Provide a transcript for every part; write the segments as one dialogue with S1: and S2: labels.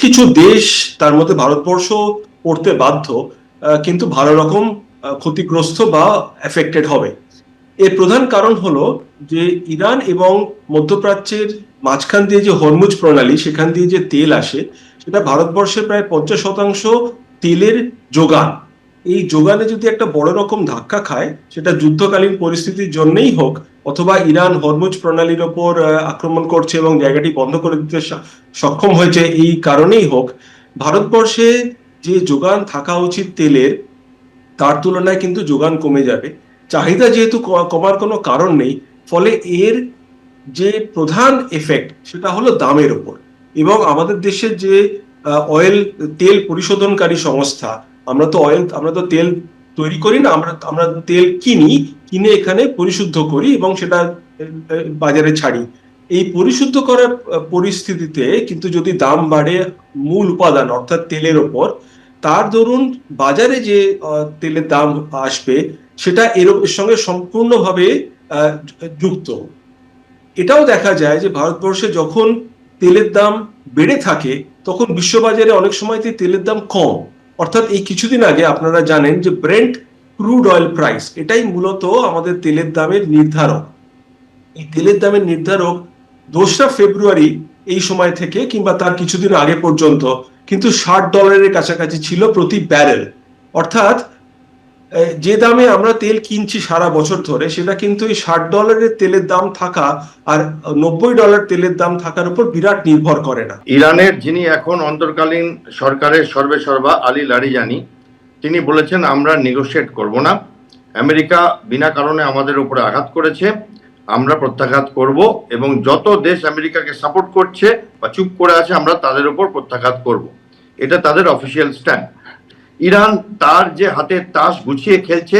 S1: কিছু দেশ, তার মধ্যে ভারতবর্ষ পড়তে বাধ্য, কিন্তু ভালো রকম ক্ষতিগ্রস্ত বা এফেক্টেড হবে। এর প্রধান কারণ হলো যে ইরান এবং মধ্যপ্রাচ্যের মাঝখান দিয়ে যে হরমুজ প্রণালী, সেখান দিয়ে যে তেল আসে, সেটা ভারতবর্ষের প্রায় 50% তেলের যোগান। এই যোগানে যদি একটা বড় রকম ধাক্কা খায়, সেটা যুদ্ধকালীন পরিস্থিতির জন্যই হোক, অথবা ইরান হরমুজ প্রণালীর ওপর আক্রমণ করছে এবং জায়গাটি বন্ধ করে দিতে সক্ষম হয়েছে এই কারণেই হোক, ভারতবর্ষে যে যোগান থাকা উচিত তেলের, তার তুলনায় কিন্তু যোগান কমে যাবে। চাহিদা যেহেতু কমার কোনো কারণ নেই, ফলে এর যে প্রধান এফেক্ট সেটা হলো দামের ওপর। এবং আমাদের দেশের যে অয়েল, তেল পরিশোধনকারী সংস্থা, আমরা তো তেল তৈরি করি না, আমরা আমরা তেল কিনি, কিনে এখানে পরিশুদ্ধ করি এবং সেটা বাজারে ছাড়ি। এই পরিশুদ্ধ করার পরিস্থিতিতে কিন্তু যদি দাম বাড়ে মূল উপাদান অর্থাৎ তেলের ওপর, তার দরুন বাজারে যে তেলের দাম আসবে, সেটা এর সঙ্গে সম্পূর্ণভাবে আহ, যুক্ত। এটাও দেখা যায় যে ভারতবর্ষে যখন তেলের দাম বেড়ে থাকে, তখন বিশ্ববাজারে অনেক সময় তেলের দাম কম। অর্থাৎ এই কিছুদিন আগে আপনারা জানেন যে ব্রেন্ট ক্রুড অয়েল প্রাইস, এটাই মূলত আমাদের তেলের দামের নির্ধারক। এই তেলের দামের নির্ধারক 2রা ফেব্রুয়ারি এই সময় থেকে কিংবা তার কিছুদিন আগে পর্যন্ত কিন্তু $60 কাছাকাছি ছিল প্রতি ব্যারেল। অর্থাৎ যে দামে আমরা তেল কিনছি সারা বছর ধরে, সেটা কিন্তু এই $60 তেলের দাম থাকা আর $90 তেলের দাম থাকার উপর বিরাট নির্ভর করে না।
S2: ইরানের যিনি এখন অন্তর্কালীন সরকারের সর্বেসর্বা আলী লারিজানি, তিনি বলেছেন আমরা নেগোশিয়েট করব না, আমেরিকা বিনা কারণে আমাদের উপরে আঘাত করেছে, আমরা প্রত্যাঘাত করব এবং যত দেশ আমেরিকাকে সাপোর্ট করছে বা চুপ করে আছে আমরা তাদের উপর প্রত্যাঘাত করব। এটা তাদের অফিসিয়াল স্ট্যান্ড। ইরান তার যে হাতের তাস গুছিয়ে খেলছে,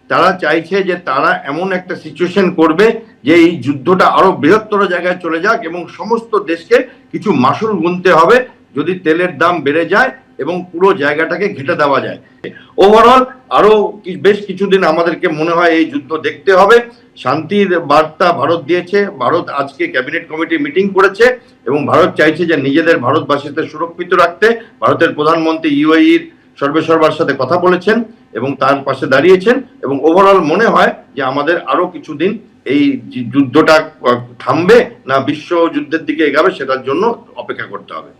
S2: তারা চাইছে যে তারা এমন একটা সিচুয়েশন করবে যে এই যুদ্ধটা আরো বৃহত্তর জায়গায় চলে যাক এবং সমস্ত দেশকে কিছু মাসুল গুনতে হবে যদি তেলের দাম বেড়ে যায় এবং পুরো জায়গাটাকে ঘেটে দেওয়া যায়। ওভারঅল আরো বেশ কিছুদিন আমাদেরকে মনে হয় এই যুদ্ধ দেখতে হবে। শান্তির বার্তা ভারত দিয়েছে, ভারত আজকে ক্যাবিনেট কমিটি মিটিং করেছে এবং ভারত চাইছে যে নিজেদের ভারতবাসীদের সুরক্ষিত রাখতে। ভারতের প্রধানমন্ত্রী ইউএইর সর্বেসর্বার সাথে কথা বলেছেন এবং তার পাশে দাঁড়িয়েছেন এবং ওভারঅল মনে হয় যে আমাদের আরো কিছুদিন এই যুদ্ধটা থামবে না বিশ্ব যুদ্ধের দিকে এগাবে সেটার জন্য অপেক্ষা করতে হবে।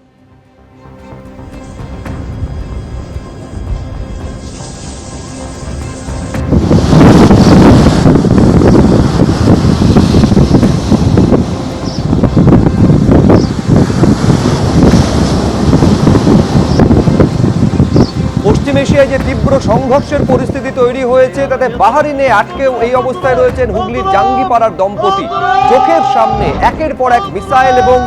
S3: পশ্চিম এশিয়ায় যে তীব্র সংঘর্ষের পরিস্থিতি তৈরি হয়েছে, তাতে বাহারিনে আটকেও এই অবস্থায় রয়েছেন হুগলির জাঙ্গিপাড়ার দম্পতি। চোখের সামনে একের পর এক মিসাইল এবং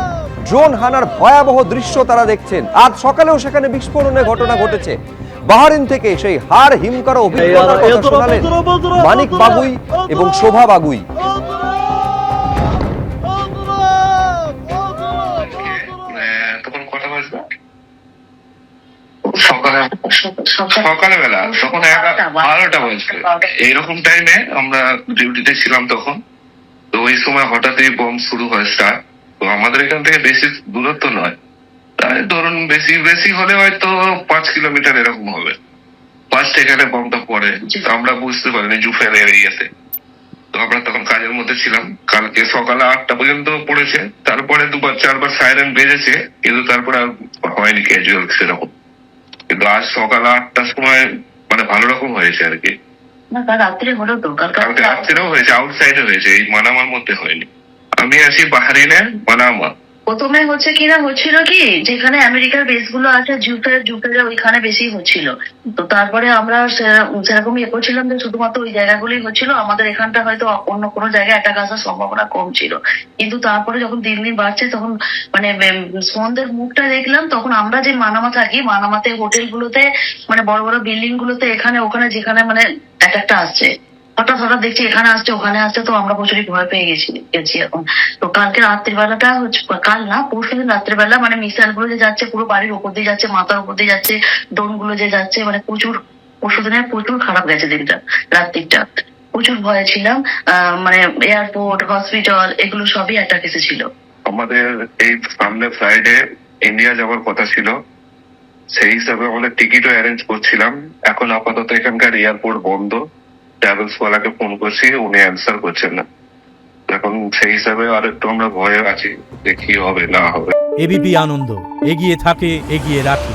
S3: ড্রোন হানার ভয়াবহ দৃশ্য তারা দেখছেন। আজ সকালেও সেখানে বিস্ফোরণের ঘটনা ঘটেছে। বাহারিন থেকে সেই হাড় হিম করা অভিজ্ঞতার কথা শোনালেন মানিক বাগুই এবং শোভা বাগুই।
S4: সকালবেলা তখন 12টা বাজবে, এইরকম টাইমে আমরা ডিউটিতে ছিলাম তখন। তো ওই সময় হঠাৎই বম শুরু হয় স্টার্ট। তো আমাদের এখান থেকে বেশি দূরত্ব নয়, তাই ধরুন বেশি বেশি হলে হয়তো 5 কিলোমিটার এরকম হবে। ফার্স্ট এখানে বমটা পড়ে, আমরা বুঝতে পারিনি জুফের এরিয়াতে। তো আমরা তখন কাজের মধ্যে ছিলাম। কালকে সকালে 8টা পর্যন্ত পড়েছে, তারপরে 2-4বার সাইরেন বেজেছে, কিন্তু তারপরে আর হয়নি ক্যাজুয়াল সেরকম। কিন্তু আজ সকাল 8টার সময় মানে ভালো রকম হয়েছে আর কি।
S5: না, কাল রাত্রে হলো তো,
S4: কালকে রাত্রেও হয়েছে, আউটসাইডে হয়েছে, এই মানামার মধ্যে হয়নি। আমি আছি বাহারিনে মানামা।
S5: প্রথমে হচ্ছে কিনা হচ্ছিল কি, যেখানে আমেরিকার বেস গুলো আছে জুপের ওইখানে বেশি হচ্ছিল। তো তারপরে আমরা সেরকম ইয়ে করছিলাম যে শুধুমাত্র ওই জায়গাগুলোই হচ্ছিল, আমাদের এখানটা হয়তো অন্য কোনো জায়গায় অ্যাটাক আসার সম্ভাবনা কম ছিল। কিন্তু তারপরে যখন দিন দিন বাড়ছে, তখন মানে সন্ধ্যের মুখটা দেখলাম, তখন আমরা যে মানামা থাকি, মানামাতে হোটেল গুলোতে মানে বড় বড় বিল্ডিং গুলোতে এখানে ওখানে যেখানে মানে অ্যাটাকটা আসছে, হঠাৎ দেখছি এখানে আসছে ওখানে আসছে। তো আমরা প্রচুরই ভয় পেয়ে গেছি এখন। তো কালকে রাত্রিবেলাটা হচ্ছে, কাল না পরশু দিন রাত্রিবেলা মানে মিসাইল গুলো যে যাচ্ছে পুরো বাড়ির উপর দিয়ে যাচ্ছে, মাথার উপর দিয়ে যাচ্ছে, ড্রোন গুলো যে যাচ্ছে, মানে প্রচুর, পরশু দিনের প্রচুর খারাপ গেছে দিনটা, রাত্রিটা প্রচুর ভয়ে ছিলাম। মানে এয়ারপোর্ট, হসপিটাল এগুলো সবই অ্যাটাক এসেছিল।
S4: আমাদের এই সামনে ফ্রাইডে ইন্ডিয়া যাওয়ার কথা ছিল, সেই হিসাবে আমাদের টিকিটও অ্যারেঞ্জ করছিলাম। এখন আপাতত এখানকার এয়ারপোর্ট বন্ধ, ট্রাভেলস ওয়ালাকে ফোন করছি, উনি অ্যান্সার করছেন না। এখন সেই হিসাবে আর একটু আমরা ভয়ে আছি যে কি হবে না হবে।
S6: এবিপি আনন্দ, এগিয়ে থাকে, এগিয়ে রাখে।